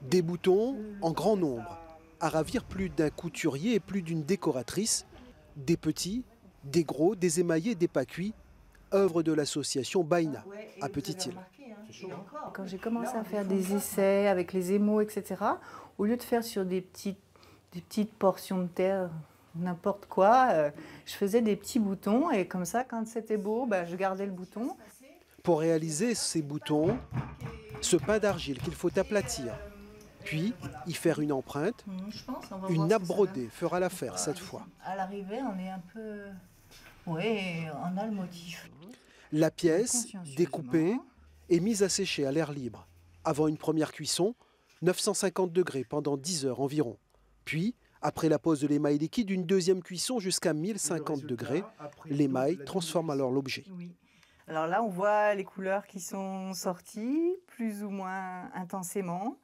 Des boutons en grand nombre, à ravir plus d'un couturier et plus d'une décoratrice, des petits, des gros, des émaillés, des pas cuits, œuvre de l'association Baïna, à Petite-Île. Quand j'ai commencé à faire des essais avec les émaux, etc., au lieu de faire sur des petites portions de terre, n'importe quoi, je faisais des petits boutons et comme ça, quand c'était beau, je gardais le bouton. Pour réaliser ces boutons, ce pain d'argile qu'il faut aplatir, puis y faire une empreinte, une nappe brodée fera l'affaire cette fois. À l'arrivée, on est un peu... Oui, on a le motif. La pièce, découpée, est mise à sécher à l'air libre. Avant une première cuisson, 950 degrés pendant 10 heures environ. Puis, après la pose de l'émail liquide, une deuxième cuisson jusqu'à 1050 degrés. L'émail transforme alors l'objet. Oui. Alors là, on voit les couleurs qui sont sorties, plus ou moins intensément.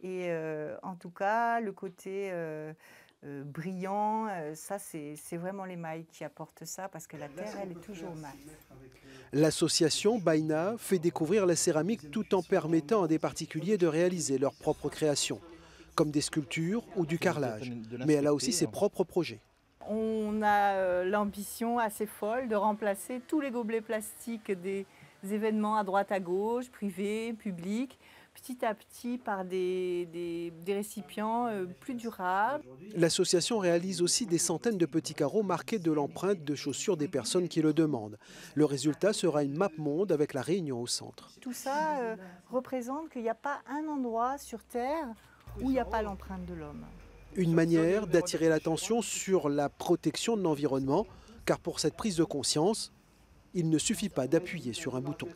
Et en tout cas, le côté brillant, ça, c'est vraiment l'émail qui apporte ça, parce que la terre, elle est toujours mate. L'association Baïna fait découvrir la céramique tout en permettant à des particuliers de réaliser leurs propres créations, comme des sculptures ou du carrelage. Mais elle a aussi ses propres projets. On a l'ambition assez folle de remplacer tous les gobelets plastiques des événements à droite à gauche, privés, publics, petit à petit par des récipients plus durables. L'association réalise aussi des centaines de petits carreaux marqués de l'empreinte de chaussures des personnes qui le demandent. Le résultat sera une map monde avec la Réunion au centre. Tout ça représente qu'il n'y a pas un endroit sur Terre où il n'y a pas l'empreinte de l'homme. Une manière d'attirer l'attention sur la protection de l'environnement, car pour cette prise de conscience, il ne suffit pas d'appuyer sur un bouton.